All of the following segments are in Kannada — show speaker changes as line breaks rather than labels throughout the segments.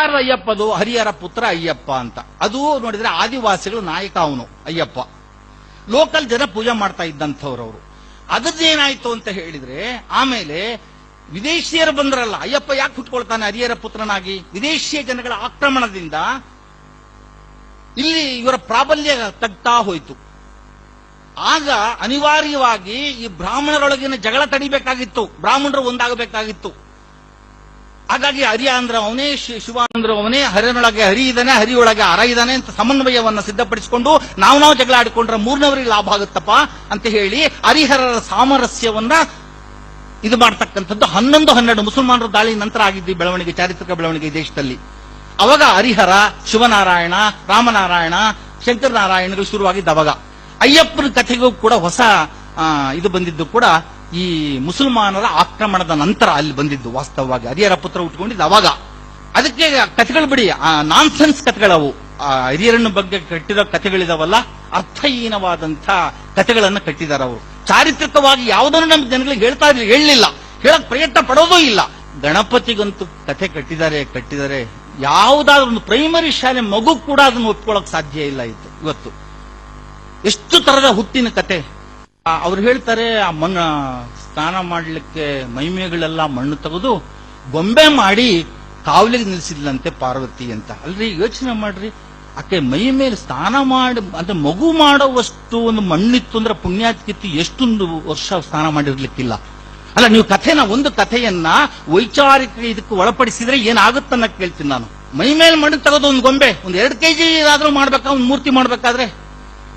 ಯಾರು ಅಯ್ಯಪ್ಪದು? ಹರಿಹರ ಪುತ್ರ ಅಯ್ಯಪ್ಪ ಅಂತ. ಅದು ನೋಡಿದ್ರೆ ಆದಿವಾಸಿಗಳ ನಾಯಕ ಅವನು ಅಯ್ಯಪ್ಪ. ಲೋಕಲ್ ಜನ ಪೂಜೆ ಮಾಡ್ತಾ ಇದ್ದಂಥವ್ರು ಅವರು. ಅದನ್ನೇನಾಯ್ತು ಅಂತ ಹೇಳಿದ್ರೆ ಆಮೇಲೆ ವಿದೇಶಿಯರು ಬಂದ್ರಲ್ಲ, ಅಯ್ಯಪ್ಪ ಯಾಕೆ ಹುಟ್ಕೊಳ್ತಾನೆ ಹರಿಹರ ಪುತ್ರನಾಗಿ? ವಿದೇಶಿಯ ಜನಗಳ ಆಕ್ರಮಣದಿಂದ ಇಲ್ಲಿ ಇವರ ಪ್ರಾಬಲ್ಯ ತಗ್ತಾ ಹೋಯಿತು. ಆಗ ಅನಿವಾರ್ಯವಾಗಿ ಈ ಬ್ರಾಹ್ಮಣರೊಳಗಿನ ಜಗಳ ತಡಿಬೇಕಾಗಿತ್ತು, ಬ್ರಾಹ್ಮಣರು ಒಂದಾಗಬೇಕಾಗಿತ್ತು. ಹಾಗಾಗಿ ಹರಿಯ ಅಂದ್ರೆ ಅವನೇ, ಶಿವ ಅಂದ್ರೆ ಅವನೇ, ಹರಿಯನೊಳಗೆ ಹರಿ ಇದ್ದಾನೆ, ಹರಿಯೊಳಗೆ ಹರ ಇದ್ದಾನೆ ಅಂತ ಸಮನ್ವಯವನ್ನ ಸಿದ್ಧಪಡಿಸಿಕೊಂಡು ನಾವು ಜಗಳ ಆಡಿಕೊಂಡ್ರೆ ಮೂರನವರಿಗೆ ಲಾಭ ಆಗುತ್ತಪ್ಪ ಅಂತ ಹೇಳಿ ಹರಿಹರರ ಸಾಮರಸ್ಯವನ್ನ ಇದು ಮಾಡ್ತಕ್ಕಂಥದ್ದು 11-12 ಮುಸಲ್ಮಾನರ ದಾಳಿ ನಂತರ ಆಗಿದ್ದು ಬೆಳವಣಿಗೆ, ಚಾರಿತ್ರಿಕ ಬೆಳವಣಿಗೆ ದೇಶದಲ್ಲಿ. ಅವಾಗ ಹರಿಹರ, ಶಿವನಾರಾಯಣ, ರಾಮನಾರಾಯಣ, ಶಂಕರನಾರಾಯಣಗಳು ಶುರುವಾಗಿದ್ದ. ಅವಾಗ ಅಯ್ಯಪ್ಪನ ಕಥೆಗೂ ಕೂಡ ಹೊಸ ಇದು ಬಂದಿದ್ದು ಕೂಡ ಈ ಮುಸಲ್ಮಾನರ ಆಕ್ರಮಣದ ನಂತರ ಅಲ್ಲಿ ಬಂದಿದ್ದು. ವಾಸ್ತವವಾಗಿ ಹರಿಹರ ಪುತ್ರ ಉಟ್ಕೊಂಡಿದ್ದು ಅವಾಗ. ಅದಕ್ಕೆ ಕಥೆಗಳು ಬಿಡಿ, ನಾನ್ಸೆನ್ಸ್ ಕಥೆಗಳವು. ಹಿರಿಯರನ್ನ ಬಗ್ಗೆ ಕಟ್ಟಿದ ಕಥೆಗಳಿದಾವಲ್ಲ, ಅರ್ಥಹೀನವಾದಂಥ ಕಥೆಗಳನ್ನು ಕಟ್ಟಿದ್ದಾರೆ ಅವರು. ಚಾರಿತ್ರಿಕವಾಗಿ ಯಾವುದನ್ನು ನಮ್ಮ ಜನಗಳಿಗೆ ಹೇಳಲಿಲ್ಲ, ಹೇಳಕ್ ಪ್ರಯತ್ನ ಪಡೋದೂ ಇಲ್ಲ. ಗಣಪತಿಗಂತೂ ಕಥೆ ಕಟ್ಟಿದ್ದಾರೆ. ಯಾವುದಾದ್ರೂ ಒಂದು ಪ್ರೈಮರಿ ಶಾಲೆ ಮಗು ಕೂಡ ಅದನ್ನು ಒಪ್ಕೊಳ್ಳೋಕೆ ಸಾಧ್ಯ ಇಲ್ಲ ಇತ್ತು ಇವತ್ತು. ಎಷ್ಟು ತರದ ಹುಟ್ಟಿನ ಕತೆ. ಅವ್ರು ಹೇಳ್ತಾರೆ, ಆ ಮಣ್ಣು ಸ್ನಾನ ಮಾಡ್ಲಿಕ್ಕೆ ಮೈಮೇಗಳೆಲ್ಲ ಮಣ್ಣು ತೆಗೆದು ಗೊಂಬೆ ಮಾಡಿ ಕಾವಲಿಗೆ ನಿಲ್ಸಿದ್ಲಂತೆ ಪಾರ್ವತಿ ಅಂತ. ಅಲ್ರಿ, ಯೋಚನೆ ಮಾಡ್ರಿ, ಆಕೆ ಮೈ ಮೇಲೆ ಸ್ನಾನ ಮಾಡಿ ಅಂದ್ರೆ ಮಗು ಮಾಡೋವಷ್ಟು ಒಂದು ಮಣ್ಣಿತ್ತು ಅಂದ್ರೆ ಪುಣ್ಯಾತ್ಕಿತ್ತು ಎಷ್ಟೊಂದು ವರ್ಷ ಸ್ನಾನ ಮಾಡಿರ್ಲಿಕ್ಕಿಲ್ಲ. ಅಲ್ಲ, ನೀವು ಒಂದು ಕಥೆಯನ್ನ ವೈಚಾರಿಕ ಇದಕ್ಕೆ ಒಳಪಡಿಸಿದ್ರೆ ಏನಾಗುತ್ತನ್ನ ಕೇಳ್ತೀನಿ ನಾನು. ಮೈ ಮೇಲೆ ಮಣ್ಣು ತೆಗೆದು ಒಂದು ಗೊಂಬೆ, ಒಂದು 2 kg ಆದ್ರೂ ಮಾಡ್ಬೇಕಾ, ಒಂದು ಮೂರ್ತಿ ಮಾಡ್ಬೇಕಾದ್ರೆ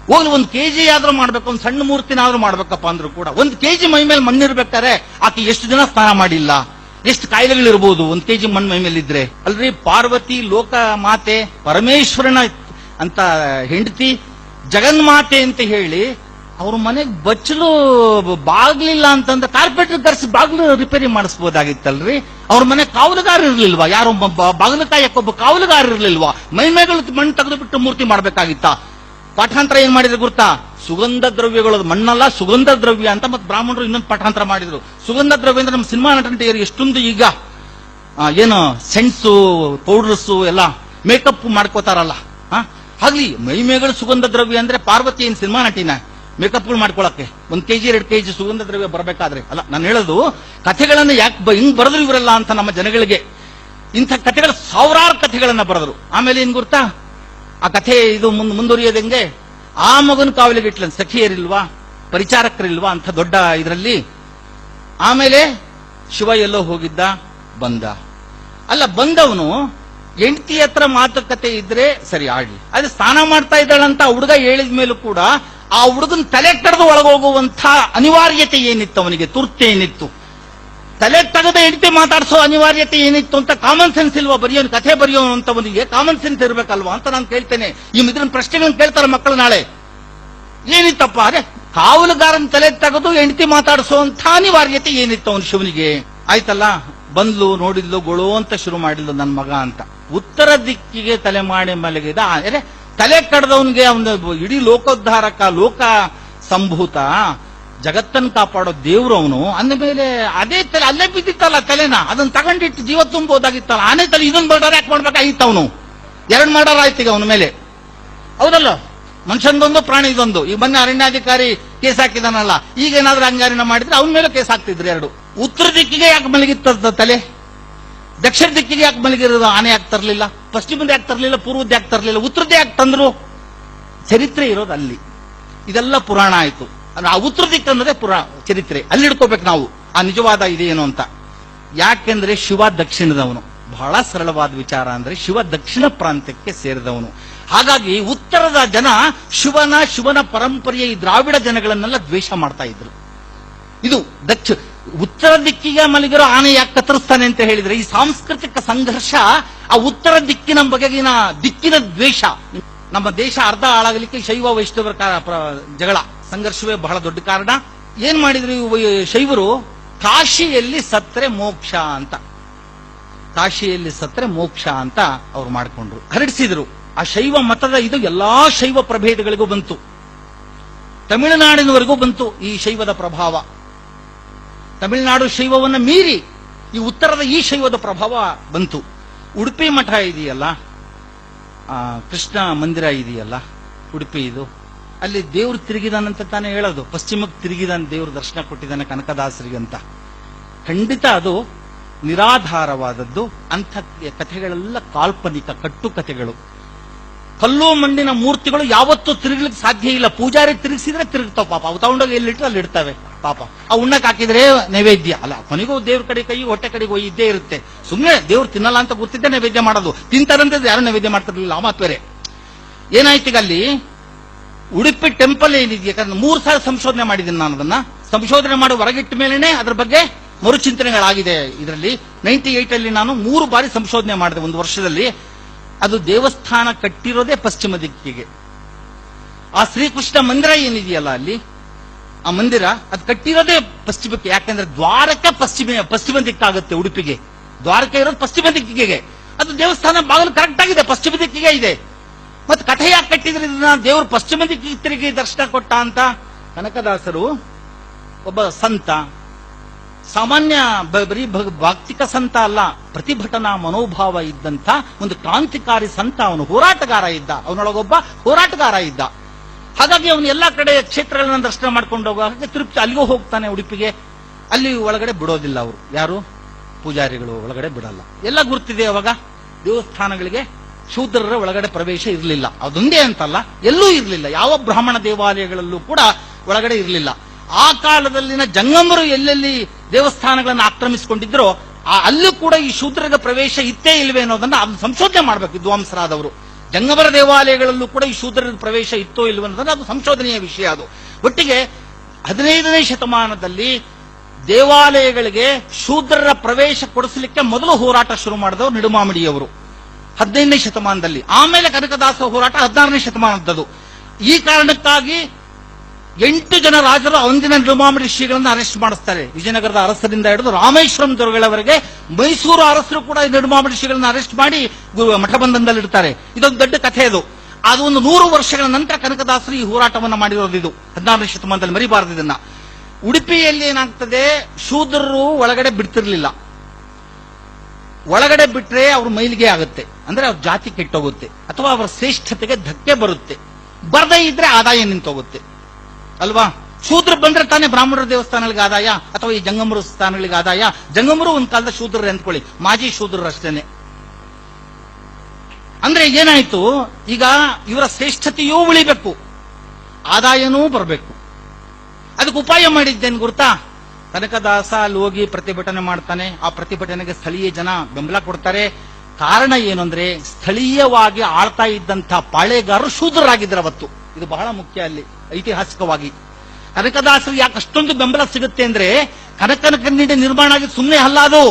ಹೋಗ್ಲಿ 1 kg ಆದ್ರೂ ಮಾಡ್ಬೇಕು, ಒಂದು ಸಣ್ಣ ಮೂರ್ತಿನಾದ್ರೂ ಮಾಡ್ಬೇಕಪ್ಪ ಅಂದ್ರೂ ಕೂಡ 1 kg ಮೈ ಮೇಲೆ ಮಣ್ಣಿರ್ಬೇಕಾದ್ರೆ ಆಕೆ ಎಷ್ಟು ದಿನ ಸ್ನಾನ ಮಾಡಿಲ್ಲ, ಎಷ್ಟು ಕಾಯಿಲೆಗಳಿರ್ಬೋದು 1 kg ಮಣ್ಣು ಮೈ ಮೇಲೆ ಇದ್ರೆ. ಅಲ್ರಿ, ಪಾರ್ವತಿ ಲೋಕ ಮಾತೆ, ಪರಮೇಶ್ವರನ ಅಂತ ಹೆಂಡತಿ, ಜಗನ್ಮಾತೆ ಅಂತ ಹೇಳಿ ಅವ್ರ ಮನೆಗೆ ಬಚ್ಚಲು ಬಾಗ್ಲಿಲ್ಲ ಅಂತಂದ್ರೆ ಕಾರ್ಪೆಟರ್ ಕರ್ಸಿ ಬಾಗ್ಲು ರಿಪೇರಿ ಮಾಡಿಸ್ಬೋದಾಗಿತ್ತಲ್ರಿ. ಅವ್ರ ಮನೆ ಕಾವಲುಗಾರ ಇರ್ಲಿಲ್ವಾ? ಯಾರು ಬಾಗಿಲು ಕಾಯಕ್ಕೊಬ್ಬ ಕಾವಲುಗಾರ ಇರ್ಲಿಲ್ವಾ? ಮೈಮೇಗಳು ಮಣ್ಣು ತೆಗೆದು ಬಿಟ್ಟು ಮೂರ್ತಿ ಮಾಡ್ಬೇಕಾಗಿತ್ತ? ಪಾಠಾಂತರ ಏನ್ ಮಾಡಿದ್ರು ಗೊತ್ತಾ? ಸುಗಂಧ ದ್ರವ್ಯಗಳು, ಮಣ್ಣಲ್ಲ ಸುಗಂಧ ದ್ರವ್ಯ ಅಂತ. ಮತ್ತೆ ಬ್ರಾಹ್ಮಣರು ಇನ್ನೊಂದು ಪಾಠಾಂತರ ಮಾಡಿದ್ರು. ಸುಗಂಧ ದ್ರವ್ಯ ಅಂದ್ರೆ ನಮ್ಮ ಸಿನಿಮಾ ನಟನಟಿಯರು ಎಷ್ಟೊಂದು ಈಗ ಏನು ಸೆಂಟ್ಸು, ಪೌಡರ್ಸು ಎಲ್ಲ ಮೇಕಪ್ ಮಾಡ್ಕೋತಾರಲ್ಲ, ಹಾಗ್ಲಿ ಮೈಮೇಗಳು ಸುಗಂಧ ದ್ರವ್ಯ ಅಂದ್ರೆ ಪಾರ್ವತಿ ಏನ್ ಸಿನಿಮಾ ನಟಿನ ಮೇಕಪ್ಗಳು ಮಾಡ್ಕೊಳಕ್ಕೆ 1 kg 2 kg ಸುಗಂಧ ದ್ರವ್ಯ ಬರಬೇಕಾದ್ರೆ ಅಲ್ಲ. ನಾನು ಹೇಳೋದು ಕಥೆಗಳನ್ನ ಯಾಕೆ ಹಿಂಗ್ ಬರೆದ್ರು ಇವರೆಲ್ಲ ಅಂತ ನಮ್ಮ ಜನಗಳಿಗೆ. ಇಂಥ ಕಥೆಗಳು ಸಾವಿರಾರು ಕಥೆಗಳನ್ನ ಬರೆದ್ರು. ಆಮೇಲೆ ಏನ್ ಗೊತ್ತಾ, ಆ ಕಥೆ ಇದು ಮುಂದುವರಿಯೋದಂಗೆ, ಆ ಮಗನ ಕಾವಲಿಗೆ ಇಟ್ಲ ಸಖಿಯರಿಲ್ವಾ, ಪರಿಚಾರಕರಿಲ್ವಾ ಅಂತ ದೊಡ್ಡ ಇದರಲ್ಲಿ. ಆಮೇಲೆ ಶಿವ ಎಲ್ಲೋ ಹೋಗಿದ್ದ, ಬಂದ. ಅಲ್ಲ, ಬಂದವನು ಹೆಂಡತಿ ಹತ್ರ ಮಾತುಕತೆ ಇದ್ರೆ ಸರಿ ಆಡ್ಲಿ, ಅದು ಸ್ನಾನ ಮಾಡ್ತಾ ಇದ್ದಾಳಂತ ಹುಡುಗ ಹೇಳಿದ ಮೇಲೂ ಕೂಡ ಆ ಹುಡುಗನ ತಲೆ ಕಡ್ದು ಒಳಗೋಗುವಂತ ಅನಿವಾರ್ಯತೆ ಏನಿತ್ತು ಅವನಿಗೆ, ತುರ್ತೆ ಏನಿತ್ತು? ತಲೆ ತೆಗೆದ ಹೆಂಡತಿ ಮಾತಾಡಿಸೋ ಅನಿವಾರ್ಯತೆ ಏನಿತ್ತು ಅಂತ ಕಾಮನ್ ಸೆನ್ಸ್ ಇಲ್ವಾ? ಬರೆಯೋನು ಕಥೆ ಬರೆಯೋವಂತವನಿಗೆ ಕಾಮನ್ ಸೆನ್ಸ್ ಇರ್ಬೇಕಲ್ವಾ ಅಂತ ನಾನು ಕೇಳ್ತೇನೆ. ಇದ್ರ ಪ್ರಶ್ನೆಗಳನ್ನ ಕೇಳ್ತಾರೆ ಮಕ್ಕಳು ನಾಳೆ. ಏನಿತ್ತಪ್ಪ ಅರೆ, ಕಾವಲುಗಾರನ ತಲೆ ತೆಗೆದು ಹೆಂಡತಿ ಮಾತಾಡಿಸುವಂತ ಅನಿವಾರ್ಯತೆ ಏನಿತ್ತು ಅವನು ಶಿವನಿಗೆ? ಆಯ್ತಲ್ಲ, ಬಂದ್ಲು, ನೋಡಿದ್ಲು, ಗೊಳು ಅಂತ ಶುರು ಮಾಡಿದ್ಲು ನನ್ನ ಮಗ ಅಂತ. ಉತ್ತರ ದಿಕ್ಕಿಗೆ ತಲೆ ಮಾಡಿ ಮಲಗಿದ. ತಲೆ ಕಡ್ದವನ್ಗೆ ಅವನ ಇಡೀ ಲೋಕೋದ್ಧಾರಕ, ಲೋಕ ಸಂಭೂತ, ಜಗತ್ತನ್ನು ಕಾಪಾಡೋ ದೇವ್ರು ಅವನು. ಅಂದಮೇಲೆ ಅದೇ ತಲೆ ಅಲ್ಲೇ ಬಿದ್ದಿತ್ತಲ್ಲ ತಲೆನ, ಅದನ್ನ ತಗೊಂಡಿಟ್ಟು ಜೀವ ತುಂಬಬಹುದಾಗಿತ್ತಲ್ಲ. ಆನೆ ತಲೆ ಇದೊಂದು ಮರ್ಡರ್ ಯಾಕೆ ಮಾಡ್ಬೇಕಾಗಿತ್ತು? ಅವನು 2 ಮರ್ಡರ್ ಆಯ್ತು ಈಗ ಅವನ ಮೇಲೆ, ಹೌದಲ್ಲ? ಮನುಷ್ಯನದೊಂದು, ಪ್ರಾಣಿದೊಂದು. ಈಗ ಮೊನ್ನೆ ಅರಣ್ಯಾಧಿಕಾರಿ ಕೇಸ್ ಹಾಕಿದಾನಲ್ಲ, ಈಗ ಏನಾದ್ರೂ ಹಂಗಾರಿನ ಮಾಡಿದ್ರೆ ಅವನ ಮೇಲೆ ಕೇಸ್ ಹಾಕ್ತಿದ್ರು 2. ಉತ್ತರ ದಿಕ್ಕಿಗೆ ಯಾಕೆ ಮಲಗಿತ್ತ ತಲೆ? ದಕ್ಷಿಣ ದಿಕ್ಕಿಗೆ ಯಾಕೆ ಮಲಗಿರೋದು? ಆನೆ ಯಾಕೆ ತರಲಿಲ್ಲ? ಪಶ್ಚಿಮದ ಯಾಕೆ ತರಲಿಲ್ಲ? ಪೂರ್ವದ ಯಾಕೆ ತರಲಿಲ್ಲ? ಉತ್ತರದ ಯಾಕೆ ತಂದ್ರು? ಚರಿತ್ರೆ ಇರೋದು ಅಲ್ಲಿ. ಇದೆಲ್ಲ ಪುರಾಣ ಆಯ್ತು. ಆ ಉತ್ತರ ದಿಕ್ಕು ಅನ್ನೋದೇ ಚರಿತ್ರೆ. ಅಲ್ಲಿ ಹಿಡ್ಕೋಬೇಕು ನಾವು ಆ ನಿಜವಾದ ಇದೇನು ಅಂತ. ಯಾಕೆಂದ್ರೆ ಶಿವ ದಕ್ಷಿಣದವನು. ಬಹಳ ಸರಳವಾದ ವಿಚಾರ ಅಂದ್ರೆ ಶಿವ ದಕ್ಷಿಣ ಪ್ರಾಂತ್ಯಕ್ಕೆ ಸೇರಿದವನು. ಹಾಗಾಗಿ ಉತ್ತರದ ಜನ ಶಿವನ ಪರಂಪರೆಯ ಈ ದ್ರಾವಿಡ ಜನಗಳನ್ನೆಲ್ಲ ದ್ವೇಷ ಮಾಡ್ತಾ ಇದ್ರು. ಇದು ಉತ್ತರ ದಿಕ್ಕಿಗೆ ಮಲಗಿರೋ ಆನೆ ಯಾಕೆ ಕತ್ತರಿಸ್ತಾನೆ ಅಂತ ಹೇಳಿದ್ರೆ, ಈ ಸಾಂಸ್ಕೃತಿಕ ಸಂಘರ್ಷ, ಆ ಉತ್ತರ ದಿಕ್ಕಿನ ಬಗೆಗಿನ ದಿಕ್ಕಿನ ದ್ವೇಷ. ನಮ್ಮ ದೇಶ ಅರ್ಧ ಹಾಳಾಗಲಿಕ್ಕೆ ಶೈವ ವೈಷ್ಣವರ ಜಗಳ, ಸಂಘರ್ಷವೇ ಬಹಳ ದೊಡ್ಡ ಕಾರಣ. ಏನ್ ಮಾಡಿದ್ರು ಶೈವರು? ಕಾಶಿಯಲ್ಲಿ ಸತ್ರೆ ಮೋಕ್ಷ ಅಂತ, ಕಾಶಿಯಲ್ಲಿ ಸತ್ರೆ ಮೋಕ್ಷ ಅಂತ ಅವ್ರು ಮಾಡ್ಕೊಂಡ್ರು, ಹರಡಿಸಿದ್ರು. ಆ ಶೈವ ಮತದ ಇದು ಎಲ್ಲಾ ಶೈವ ಪ್ರಭೇದಗಳಿಗೂ ಬಂತು, ತಮಿಳುನಾಡಿನವರೆಗೂ ಬಂತು ಈ ಶೈವದ ಪ್ರಭಾವ. ತಮಿಳುನಾಡು ಶೈವವನ್ನು ಮೀರಿ ಈ ಉತ್ತರದ ಈ ಶೈವದ ಪ್ರಭಾವ ಬಂತು. ಉಡುಪಿ ಮಠ ಇದೆಯಲ್ಲ, ಕೃಷ್ಣ ಮಂದಿರ ಇದೆಯಲ್ಲ ಉಡುಪಿ, ಇದು ಅಲ್ಲಿ ದೇವ್ರು ತಿರುಗಿದಾನಂತ ತಾನೇ ಹೇಳೋದು. ಪಶ್ಚಿಮಕ್ಕೆ ತಿರುಗಿದಾನೆ, ದೇವ್ರು ದರ್ಶನ ಕೊಟ್ಟಿದ್ದಾನೆ ಕನಕದಾಸರಿಗಂತ. ಖಂಡಿತ ಅದು ನಿರಾಧಾರವಾದದ್ದು. ಅಂಥ ಕಥೆಗಳೆಲ್ಲ ಕಾಲ್ಪನಿಕ ಕಟ್ಟು ಕಥೆಗಳು. ಕಲ್ಲು ಮಣ್ಣಿನ ಮೂರ್ತಿಗಳು ಯಾವತ್ತೂ ತಿರುಗ್ಲಿಕ್ಕೆ ಸಾಧ್ಯ ಇಲ್ಲ. ಪೂಜಾರಿ ತಿರುಗಿಸಿದ್ರೆ ತಿರುಗ್ತಾವ ಪಾಪ. ಅವು ತಗೊಂಡೋಗಿ ಎಲ್ಲಿಟ್ರೆ ಅಲ್ಲಿ ಇಡ್ತವೆ ಪಾಪ. ಆ ಉಣ್ಣಕ್ಕೆ ಹಾಕಿದ್ರೆ ನೈವೇದ್ಯ ಅಲ್ಲ, ಕೊನೆಗೂ ದೇವ್ರ ಕಡೆ ಕೈ ಹೊಟ್ಟೆ ಕಡೆಗೆ ಇದ್ದೇ ಇರುತ್ತೆ. ಸುಮ್ಮನೆ ದೇವ್ರು ತಿನ್ನಲ್ಲ ಅಂತ ಗೊತ್ತಿದ್ದೆ ನೈವೇದ್ಯ ಮಾಡೋದು. ತಿಂತಾರಂತ ಯಾರು ನೈವೇದ್ಯ ಮಾಡ್ತಿರ್ಲಿಲ್ಲ. ಆ ಮಾತು ಬೇರೆ. ಏನಾಯ್ತೀಗ ಅಲ್ಲಿ ಉಡುಪಿ ಟೆಂಪಲ್ ಏನಿದೆ, ಯಾಕಂದ್ರೆ 3 ಸಾರಿ ಸಂಶೋಧನೆ ಮಾಡಿದ್ದೀನಿ ನಾನು. ಅದನ್ನ ಸಂಶೋಧನೆ ಮಾಡಿ ಹೊರಗಿಟ್ಟ ಮೇಲೇನೆ ಅದ್ರ ಬಗ್ಗೆ ಮರುಚಿಂತನೆಗಳಾಗಿದೆ. ಇದರಲ್ಲಿ 98 ಅಲ್ಲಿ ನಾನು 3 ಬಾರಿ ಸಂಶೋಧನೆ ಮಾಡಿದೆ ಒಂದು ವರ್ಷದಲ್ಲಿ. ಅದು ದೇವಸ್ಥಾನ ಕಟ್ಟಿರೋದೇ ಪಶ್ಚಿಮ ದಿಕ್ಕಿಗೆ. ಆ ಶ್ರೀಕೃಷ್ಣ ಮಂದಿರ ಏನಿದೆಯಲ್ಲ ಅಲ್ಲಿ, ಆ ಮಂದಿರ ಅದು ಕಟ್ಟಿರೋದೇ ಪಶ್ಚಿಮಕ್ಕೆ. ಯಾಕಂದ್ರೆ ದ್ವಾರಕ್ಕೆ ಪಶ್ಚಿಮ ದಿಕ್ಕಾಗುತ್ತೆ. ಉಡುಪಿಗೆ ದ್ವಾರಕೆ ಇರೋದು ಪಶ್ಚಿಮ ದಿಕ್ಕಿಗೆ. ಅದು ದೇವಸ್ಥಾನ ಬಾಗಿಲು ಕರೆಕ್ಟ್ ಆಗಿದೆ, ಪಶ್ಚಿಮ ದಿಕ್ಕಿಗೆ ಇದೆ. ಮತ್ತೆ ಕಥೆ ಯಾಕೆ ಕಟ್ಟಿದ್ರೆ ಇದನ್ನ ದೇವರು ಪಶ್ಚಿಮ ದಿಕ್ಕಿಗೆ ತಿರುಗಿ ದರ್ಶನ ಕೊಟ್ಟ ಅಂತ? ಕನಕದಾಸರು ಒಬ್ಬ ಸಂತ, ಸಾಮಾನ್ಯ ಬರೀ ಭಕ್ತಿಕ ಸಂತ ಅಲ್ಲ, ಪ್ರತಿಭಟನಾ ಮನೋಭಾವ ಇದ್ದಂತ ಒಂದು ಕ್ರಾಂತಿಕಾರಿ ಸಂತ. ಅವನು ಹೋರಾಟಗಾರ ಇದ್ದ, ಅವನೊಳಗೊಬ್ಬ ಹೋರಾಟಗಾರ ಇದ್ದ. ಹಾಗಾಗಿ ಅವನು ಎಲ್ಲಾ ಕಡೆ ಕ್ಷೇತ್ರಗಳನ್ನ ದರ್ಶನ ಮಾಡ್ಕೊಂಡು ಹೋಗುವಾಗ ತಿರುಪತಿ ಅಲ್ಲಿಗೂ ಹೋಗ್ತಾನೆ ಉಡುಪಿಗೆ. ಅಲ್ಲಿ ಒಳಗಡೆ ಬಿಡೋದಿಲ್ಲ ಅವರು, ಯಾರು ಪೂಜಾರಿಗಳು ಒಳಗಡೆ ಬಿಡಲ್ಲ. ಎಲ್ಲ ಗುರ್ತಿದೆ. ಅವಾಗ ದೇವಸ್ಥಾನಗಳಿಗೆ ಶೂದ್ರರ ಒಳಗಡೆ ಪ್ರವೇಶ ಇರಲಿಲ್ಲ. ಅದೊಂದೇ ಅಂತಲ್ಲ, ಎಲ್ಲೂ ಇರಲಿಲ್ಲ. ಯಾವ ಬ್ರಾಹ್ಮಣ ದೇವಾಲಯಗಳಲ್ಲೂ ಕೂಡ ಒಳಗಡೆ ಇರಲಿಲ್ಲ. ಆ ಕಾಲದಲ್ಲಿನ ಜಂಗಮರು ಎಲ್ಲೆಲ್ಲಿ ದೇವಸ್ಥಾನಗಳನ್ನು ಆಕ್ರಮಿಸಿಕೊಂಡಿದ್ರೋ ಅಲ್ಲೂ ಕೂಡ ಈ ಶೂದ್ರರ ಪ್ರವೇಶ ಇತ್ತೇ ಇಲ್ವೇ ಅನ್ನೋದನ್ನ ಅದನ್ನು ಸಂಶೋಧನೆ ಮಾಡಬೇಕು ವಿದ್ವಾಂಸರಾದವರು. ಜಂಗಮರ ದೇವಾಲಯಗಳಲ್ಲೂ ಕೂಡ ಈ ಶೂದ್ರರ ಪ್ರವೇಶ ಇತ್ತೋ ಇಲ್ವೋ ಅನ್ನೋದನ್ನ ಅದು ಸಂಶೋಧನೆಯ ವಿಷಯ. ಅದು ಒಟ್ಟಿಗೆ 15ನೇ ಶತಮಾನದಲ್ಲಿ ದೇವಾಲಯಗಳಿಗೆ ಶೂದ್ರರ ಪ್ರವೇಶ ಕೊಡಿಸಲಿಕ್ಕೆ ಮೊದಲು ಹೋರಾಟ ಶುರು ಮಾಡಿದವರು ನಿಡುಮಾಮಿಡಿಯವರು 15ನೇ ಶತಮಾನದಲ್ಲಿ. ಆಮೇಲೆ ಕನಕದಾಸ ಹೋರಾಟ 16ನೇ ಶತಮಾನದದು. ಈ ಕಾರಣಕ್ಕಾಗಿ 8 ಜನ ರಾಜರು ಅಂದಿನ ನಿಡುಮಾಮಿಡಿ ಶ್ರೀಗಳನ್ನು ಅರೆಸ್ಟ್ ಮಾಡಿಸ್ತಾರೆ. ವಿಜಯನಗರದ ಅರಸರಿಂದ ಹಿಡಿದು ರಾಮೇಶ್ವರಂ ದೊರೆಗಳವರೆಗೆ ಮೈಸೂರು ಅರಸರು ಕೂಡ ನಿಡುಮಾಮಿಡಿ ಶ್ರೀಗಳನ್ನು ಅರೆಸ್ಟ್ ಮಾಡಿ ಮಠಬಂಧನದಲ್ಲಿ ಇಡ್ತಾರೆ. ಇದೊಂದು ದೊಡ್ಡ ಕಥೆ. ಅದು ಒಂದು 100 ವರ್ಷಗಳ ನಂತರ ಕನಕದಾಸರು ಈ ಹೋರಾಟವನ್ನು ಮಾಡಿರೋದು. ಇದು 16ನೇ ಶತಮಾನದಲ್ಲಿ ಮರಿಬಾರದು ಇದನ್ನ. ಉಡುಪಿಯಲ್ಲಿ ಏನಾಗ್ತದೆ, ಶೂದ್ರರು ಒಳಗಡೆ ಬಿಡ್ತಿರ್ಲಿಲ್ಲ. ಒಳಗಡೆ ಬಿಟ್ರೆ ಅವ್ರ ಮೈಲಿಗೆ ಆಗುತ್ತೆ, ಅಂದ್ರೆ ಅವ್ರ ಜಾತಿ ಕೆಟ್ಟೋಗುತ್ತೆ, ಅಥವಾ ಅವರ ಶ್ರೇಷ್ಠತೆಗೆ ಧಕ್ಕೆ ಬರುತ್ತೆ. ಬರದೇ ಇದ್ರೆ ಆದಾಯ ನಿಂತೋಗುತ್ತೆ ಅಲ್ವಾ? ಶೂದ್ರ ಬಂದ್ರೆ ತಾನೇ ಬ್ರಾಹ್ಮಣರ ದೇವಸ್ಥಾನಗಳಿಗೆ ಆದಾಯ, ಅಥವಾ ಈ ಜಂಗಮರ ಸ್ಥಾನಗಳಿಗೆ ಆದಾಯ. ಜಂಗಮರು ಒಂದ್ ಕಾಲದ ಶೂದ್ರರು ಅಂದ್ಕೊಳ್ಳಿ, ಮಾಜಿ ಶೂದ್ರರು ಅಷ್ಟೇನೆ. ಅಂದ್ರೆ ಏನಾಯ್ತು, ಈಗ ಇವರ ಶ್ರೇಷ್ಠತೆಯೂ ಉಳಿಬೇಕು, ಆದಾಯನೂ ಬರಬೇಕು. ಅದಕ್ಕೆ ಉಪಾಯ ಮಾಡಿದ್ದೇನು ಗುರ್ತಾ? ಕನಕದಾಸ ಅಲ್ಲಿ ಹೋಗಿ ಪ್ರತಿಭಟನೆ ಮಾಡ್ತಾನೆ. ಆ ಪ್ರತಿಭಟನೆಗೆ ಸ್ಥಳೀಯ ಜನ ಬೆಂಬಲ ಕೊಡ್ತಾರೆ. ಕಾರಣ ಏನು ಅಂದ್ರೆ, ಸ್ಥಳೀಯವಾಗಿ ಆಳ್ತಾ ಇದ್ದಂಥ ಪಾಳೆಗಾರರು ಶೂದ್ರರಾಗಿದ್ರು ಅವತ್ತು. ಇದು ಬಹಳ ಮುಖ್ಯ ಅಲ್ಲಿ ಐತಿಹಾಸಿಕವಾಗಿ. ಕನಕದಾಸರು ಯಾಕೆ ಅಷ್ಟೊಂದು ಬೆಂಬಲ ಸಿಗುತ್ತೆ ಅಂದ್ರೆ, ಕನಕನ ಕನ್ನಡಿ ನಿರ್ಮಾಣ ಆಗಿದ್ದು ಸುಮ್ಮನೆ ಅಲ್ಲ. ಅದು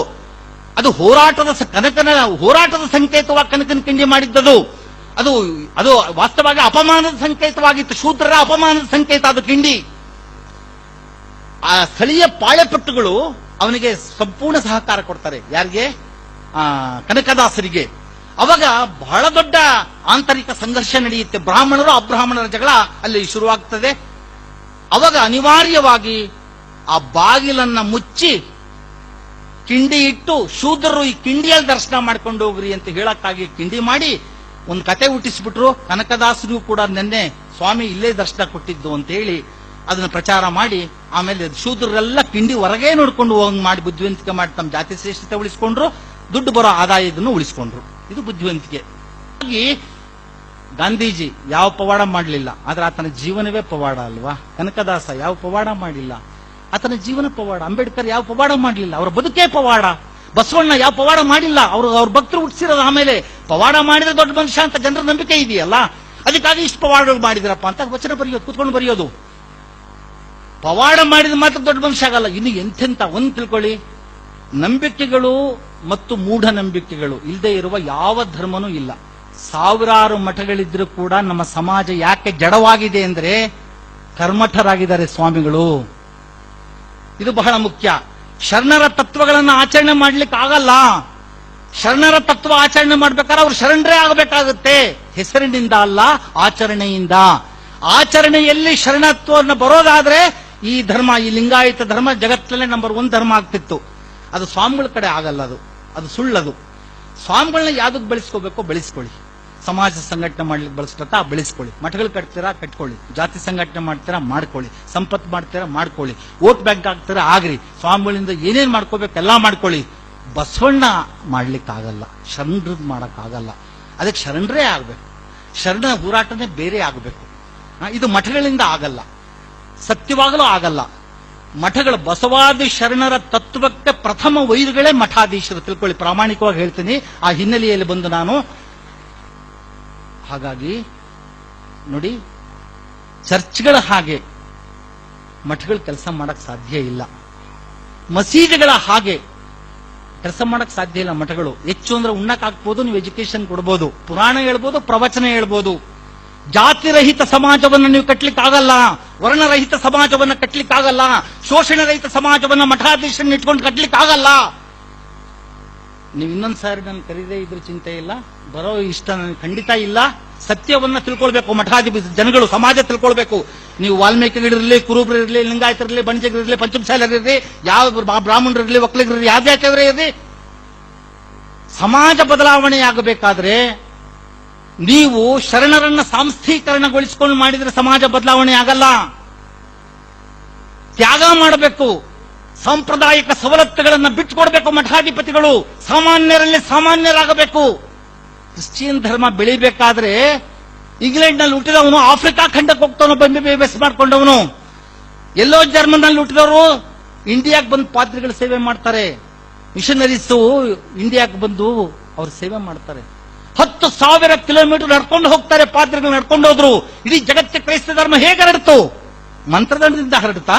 ಕನಕನ ಹೋರಾಟದ ಸಂಕೇತವಾಗಿ ಕನಕನ ಕಿಂಡಿ ಮಾಡಿದ್ದದು. ಅದು ಅದು ವಾಸ್ತವವಾಗಿ ಅಪಮಾನದ ಸಂಕೇತವಾಗಿತ್ತು. ಶೂದ್ರರ ಅಪಮಾನದ ಸಂಕೇತ ಅದು ಕಿಂಡಿ. ಆ ಸ್ಥಳೀಯ ಪಾಳೆಪಟ್ಟುಗಳು ಅವನಿಗೆ ಸಂಪೂರ್ಣ ಸಹಕಾರ ಕೊಡ್ತಾರೆ. ಯಾರಿಗೆ? ಕನಕದಾಸರಿಗೆ. ಅವಾಗ ಬಹಳ ದೊಡ್ಡ ಆಂತರಿಕ ಸಂಘರ್ಷ ನಡೆಯುತ್ತೆ. ಬ್ರಾಹ್ಮಣರು ಅಬ್ರಾಹ್ಮಣರ ಜಗಳ ಅಲ್ಲಿ ಶುರುವಾಗ್ತದೆ. ಅವಾಗ ಅನಿವಾರ್ಯವಾಗಿ ಆ ಬಾಗಿಲನ್ನ ಮುಚ್ಚಿ ಕಿಂಡಿ ಇಟ್ಟು, ಶೂದ್ರರು ಈ ಕಿಂಡಿಯಲ್ಲಿ ದರ್ಶನ ಮಾಡ್ಕೊಂಡು ಹೋಗ್ರಿ ಅಂತ ಹೇಳಕ್ಕಾಗಿ ಕಿಂಡಿ ಮಾಡಿ ಒಂದು ಕತೆ ಹುಟ್ಟಿಸ್ಬಿಟ್ರು. ಕನಕದಾಸರಿಗೂ ಕೂಡ ನಿನ್ನೆ ಸ್ವಾಮಿ ಇಲ್ಲೇ ದರ್ಶನ ಕೊಟ್ಟಿದ್ದು ಅಂತ ಹೇಳಿ ಅದನ್ನ ಪ್ರಚಾರ ಮಾಡಿ, ಆಮೇಲೆ ಶೂದ್ರರೆಲ್ಲ ಕಿಂಡಿ ಹೊರಗೆ ನೋಡ್ಕೊಂಡು ಹೋಗಿ ಮಾಡಿ ಬುದ್ಧಿವಂತಿಕೆ ಮಾಡಿ ತಮ್ಮ ಜಾತಿ ಶ್ರೇಷ್ಠತೆ ಉಳಿಸ್ಕೊಂಡ್ರು, ದುಡ್ಡು ಬರೋ ಆದಾಯದನ್ನು ಉಳಿಸ್ಕೊಂಡ್ರು. ಇದು ಬುದ್ಧಿವಂತಿಕೆ. ಹಾಗಾಗಿ ಗಾಂಧೀಜಿ ಯಾವ ಪವಾಡ ಮಾಡಲಿಲ್ಲ, ಆದ್ರೆ ಆತನ ಜೀವನವೇ ಪವಾಡ ಅಲ್ವಾ? ಕನಕದಾಸ ಯಾವ ಪವಾಡ ಮಾಡಿಲ್ಲ, ಆತನ ಜೀವನ ಪವಾಡ. ಅಂಬೇಡ್ಕರ್ ಯಾವ ಪವಾಡ ಮಾಡಲಿಲ್ಲ, ಅವರ ಬದುಕೇ ಪವಾಡ. ಬಸವಣ್ಣ ಯಾವ ಪವಾಡ ಮಾಡಿಲ್ಲ, ಅವ್ರ ಭಕ್ತರು ಹುಟ್ಟಿಸಿರೋದು. ಆಮೇಲೆ ಪವಾಡ ಮಾಡಿದ್ರೆ ದೊಡ್ಡ ಮನುಷ್ಯ ಅಂತ ಜನರ ನಂಬಿಕೆ ಇದೆಯಲ್ಲ, ಅದಕ್ಕಾಗಿ ಇಷ್ಟು ಪವಾಡಗಳು ಮಾಡಿದ್ರಪ್ಪ ಅಂತ ವಚನ ಬರೆಯೋದು, ಕೂತ್ಕೊಂಡು ಬರೆಯೋದು. ಪವಾಡ ಮಾಡಿದ ಮಾತ್ರ ದೊಡ್ಡ ಮನುಷ್ಯ ಆಗಲ್ಲ. ಇನ್ನು ಎಂತೆಂತ ಒಂದು ತಿಳ್ಕೊಳ್ಳಿ, ನಂಬಿಕೆಗಳು ಮತ್ತು ಮೂಢನಂಬಿಕೆಗಳು ಇಲ್ಲದೆ ಇರುವ ಯಾವ ಧರ್ಮನೂ ಇಲ್ಲ. ಸಾವಿರಾರು ಮಠಗಳಿದ್ರೂ ಕೂಡ ನಮ್ಮ ಸಮಾಜ ಯಾಕೆ ಜಡವಾಗಿದೆ ಅಂದ್ರೆ ಕರ್ಮಠರಾಗಿದ್ದಾರೆ ಸ್ವಾಮಿಗಳು. ಇದು ಬಹಳ ಮುಖ್ಯ. ಶರಣರ ತತ್ವಗಳನ್ನು ಆಚರಣೆ ಮಾಡ್ಲಿಕ್ಕೆ ಆಗಲ್ಲ. ಶರಣರ ತತ್ವ ಆಚರಣೆ ಮಾಡ್ಬೇಕಾದ್ರೆ ಅವ್ರು ಶರಣರೇ ಆಗಬೇಕಾಗುತ್ತೆ. ಹೆಸರಿನಿಂದ ಅಲ್ಲ, ಆಚರಣೆಯಿಂದ. ಆಚರಣೆಯಲ್ಲಿ ಶರಣತ್ವವನ್ನು ಬರೋದಾದ್ರೆ ಈ ಧರ್ಮ, ಈ ಲಿಂಗಾಯತ ಧರ್ಮ ಜಗತ್ತಲ್ಲೇ ನಂಬರ್ 1 ಧರ್ಮ ಆಗ್ತಿತ್ತು. ಅದು ಸ್ವಾಮಿಗಳ ಕಡೆ ಆಗಲ್ಲ. ಅದು ಸುಳ್ಳದು. ಸ್ವಾಮಿಗಳನ್ನ ಯಾವ್ದಕ್ಕೆ ಬೆಳೆಸ್ಕೋಬೇಕೋ ಬೆಳೆಸ್ಕೊಳ್ಳಿ. ಸಮಾಜ ಸಂಘಟನೆ ಮಾಡ್ಲಿಕ್ಕೆ ಬಳಸ್ಕೊತಾ ಬೆಳೆಸ್ಕೊಳ್ಳಿ. ಮಠಗಳು ಕಟ್ತೀರಾ ಕಟ್ಕೊಳ್ಳಿ, ಜಾತಿ ಸಂಘಟನೆ ಮಾಡ್ತೀರಾ ಮಾಡ್ಕೊಳ್ಳಿ, ಸಂಪತ್ತು ಮಾಡ್ತೀರಾ ಮಾಡ್ಕೊಳ್ಳಿ, ವೋಟ್ ಬ್ಯಾಂಕ್ ಆಗ್ತೀರಾ ಆಗ್ರಿ, ಸ್ವಾಮಿಗಳಿಂದ ಏನೇನ್ ಮಾಡ್ಕೋಬೇಕು ಎಲ್ಲಾ ಮಾಡ್ಕೊಳ್ಳಿ. ಬಸವಣ್ಣ ಮಾಡ್ಲಿಕ್ಕಾಗಲ್ಲ, ಶರಣರದ್ ಮಾಡಕ್ಕಾಗಲ್ಲ. ಅದಕ್ಕೆ ಶರಣರೇ ಆಗ್ಬೇಕು. ಶರಣ ಹೋರಾಟನೇ ಬೇರೆ ಆಗಬೇಕು. ಇದು ಮಠಗಳಿಂದ ಆಗಲ್ಲ, ಸತ್ಯವಾಗಲೂ ಆಗಲ್ಲ. ಮಠಗಳ ಬಸವಾದಿ ಶರಣರ ತತ್ವಕ್ಕೆ ಪ್ರಥಮ ವೈರುಗಳೇ ಮಠಾಧೀಶರು, ತಿಳ್ಕೊಳ್ಳಿ. ಪ್ರಾಮಾಣಿಕವಾಗಿ ಹೇಳ್ತೀನಿ, ಆ ಹಿನ್ನೆಲೆಯಲ್ಲಿ ಬಂದು ನಾನು. ಹಾಗಾಗಿ ನೋಡಿ, ಚರ್ಚ್ಗಳ ಹಾಗೆ ಮಠಗಳು ಕೆಲಸ ಮಾಡಕ್ ಸಾಧ್ಯ ಇಲ್ಲ, ಮಸೀದಿಗಳ ಹಾಗೆ ಕೆಲಸ ಮಾಡಕ್ ಸಾಧ್ಯ ಇಲ್ಲ. ಮಠಗಳು ಹೆಚ್ಚು ಅಂದ್ರೆ ಉಣ್ಣಕ್ ಹಾಕ್ಬೋದು, ನೀವು ಎಜುಕೇಶನ್ ಕೊಡ್ಬೋದು, ಪುರಾಣ ಹೇಳ್ಬೋದು, ಪ್ರವಚನ ಹೇಳ್ಬೋದು. ಜಾತಿರಹಿತ ಸಮಾಜವನ್ನು ನೀವು ಕಟ್ಲಿಕ್ಕಾಗಲ್ಲ, ವರ್ಣರಹಿತ ಸಮಾಜವನ್ನ ಕಟ್ಲಿಕ್ಕಾಗಲ್ಲ, ಶೋಷಣೆ ರಹಿತ ಸಮಾಜವನ್ನ ಮಠಾಧೀಶರನ್ನ ಇಟ್ಕೊಂಡು ಕಟ್ಲಿಕ್ಕಾಗಲ್ಲ. ನೀವು ಇನ್ನೊಂದ್ ಸಾರಿ ನಾನು ಕರೀದೇ ಇದ್ರ ಚಿಂತೆ ಇಲ್ಲ, ಬರೋ ಇಷ್ಟ ನನಗೆ ಖಂಡಿತ ಇಲ್ಲ. ಸತ್ಯವನ್ನ ತಿಳ್ಕೊಳ್ಬೇಕು ಮಠಾಧಿಪತಿ ಜನಗಳು, ಸಮಾಜ ತಿಳ್ಕೊಳ್ಬೇಕು. ನೀವು ವಾಲ್ಮೀಕಿಗಳಿರಲಿ, ಕುರುಬರಿರಲಿ, ಲಿಂಗಾಯತರಿರಲಿ, ಬಣಜಿಗರಿರಲಿ, ಪಂಚಮಸಾಲರಿರಲಿ, ಯಾವ ಬ್ರಾಹ್ಮಣರಿರಲಿ, ಒಕ್ಕಲಿಗರಿರಲಿ, ಯಾವ ಜಾತಿಯವರೇ ಇರಲಿ, ಸಮಾಜ ಬದಲಾವಣೆಯಾಗಬೇಕಾದ್ರೆ ನೀವು ಶರಣರನ್ನ ಸಾಂಸ್ಥೀಕರಣಗೊಳಿಸಿಕೊಂಡು ಮಾಡಿದ್ರೆ ಸಮಾಜ ಬದಲಾವಣೆ ಆಗಲ್ಲ. ತ್ಯಾಗ ಮಾಡಬೇಕು, ಸಾಂಪ್ರದಾಯಿಕ ಸವಲತ್ತುಗಳನ್ನ ಬಿಟ್ಟುಕೊಡ್ಬೇಕು ಮಠಾಧಿಪತಿಗಳು, ಸಾಮಾನ್ಯರಲ್ಲಿ ಸಾಮಾನ್ಯರಾಗಬೇಕು. ಕ್ರಿಶ್ಚಿಯನ್ ಧರ್ಮ ಬೆಳಿಬೇಕಾದ್ರೆ ಇಂಗ್ಲೆಂಡ್ ನಲ್ಲಿ ಹುಟ್ಟಿದವನು ಆಫ್ರಿಕಾ ಖಂಡಕ್ಕೆ ಹೋಗ್ತಾವನು, ಬೆಸ್ ಮಾಡ್ಕೊಂಡವನು. ಎಲ್ಲೋ ಜರ್ಮನ್ ನಲ್ಲಿ ಹುಟ್ಟಿದವರು ಇಂಡಿಯಾಕ್ಕೆ ಬಂದು ಪಾದ್ರಿಗಳ ಸೇವೆ ಮಾಡ್ತಾರೆ. ಮಿಷನರೀಸು ಇಂಡಿಯಾಕ್ಕೆ ಬಂದು ಅವ್ರ ಸೇವೆ ಮಾಡ್ತಾರೆ. 10,000 ಕಿಲೋಮೀಟರ್ ನಡ್ಕೊಂಡು ಹೋಗ್ತಾರೆ ಪಾದ್ರಿಗಳು, ನಡ್ಕೊಂಡು ಹೋದ್ರು. ಇಡೀ ಜಗತ್ತಿಗೆ ಕ್ರೈಸ್ತ ಧರ್ಮ ಹೇಗೆ ಹರಡ್ತು? ಮಂತ್ರದಂಡದಿಂದ ಹರಡ್ತಾ?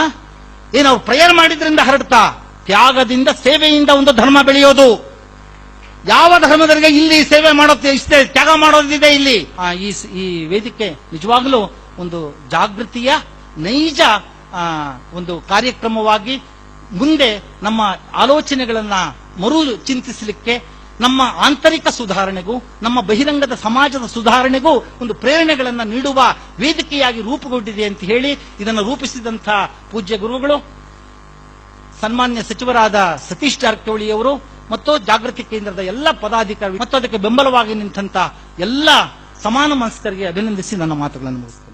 ಏನು ಅವ್ರು ಪ್ರೇಯರ್ ಮಾಡಿದ್ರಿಂದ ಹರಡ್ತಾ? ತ್ಯಾಗದಿಂದ, ಸೇವೆಯಿಂದ ಒಂದು ಧರ್ಮ ಬೆಳೆಯೋದು. ಯಾವ ಧರ್ಮದವರಿಗೆ ಇಲ್ಲಿ ಸೇವೆ ಮಾಡೋದು ಇಷ್ಟೇ, ತ್ಯಾಗ ಮಾಡೋದಿದೆ ಇಲ್ಲಿ. ಈ ವೇದಿಕೆ ನಿಜವಾಗಲೂ ಒಂದು ಜಾಗೃತಿಯ ನೈಜ ಒಂದು ಕಾರ್ಯಕ್ರಮವಾಗಿ ಮುಂದೆ ನಮ್ಮ ಆಲೋಚನೆಗಳನ್ನ ಮರು ಚಿಂತಿಸಲಿಕ್ಕೆ, ನಮ್ಮ ಆಂತರಿಕ ಸುಧಾರಣೆಗೂ, ನಮ್ಮ ಬಹಿರಂಗದ ಸಮಾಜದ ಸುಧಾರಣೆಗೂ ಒಂದು ಪ್ರೇರಣೆಗಳನ್ನ ನೀಡುವ ವೇದಿಕೆಯಾಗಿ ರೂಪುಗೊಂಡಿದೆ ಅಂತ ಹೇಳಿ, ಇದನ್ನು ರೂಪಿಸಿದಂಥ ಪೂಜ್ಯ ಗುರುಗಳು ಸನ್ಮಾನ್ಯ ಸಚಿವರಾದ ಸತೀಶ್ ಜಾರಕಿಹೊಳಿಯವರು ಮತ್ತು ಜಾಗೃತಿ ಕೇಂದ್ರದ ಎಲ್ಲ ಪದಾಧಿಕಾರಿ ಮತ್ತು ಅದಕ್ಕೆ ಬೆಂಬಲವಾಗಿ ನಿಂತಹ ಎಲ್ಲ ಸಮಾನ ಮನಸ್ಕರಿಗೆ ಅಭಿನಂದಿಸಿ ನನ್ನ ಮಾತುಗಳನ್ನು ಮುಗಿಸ್ತೇನೆ.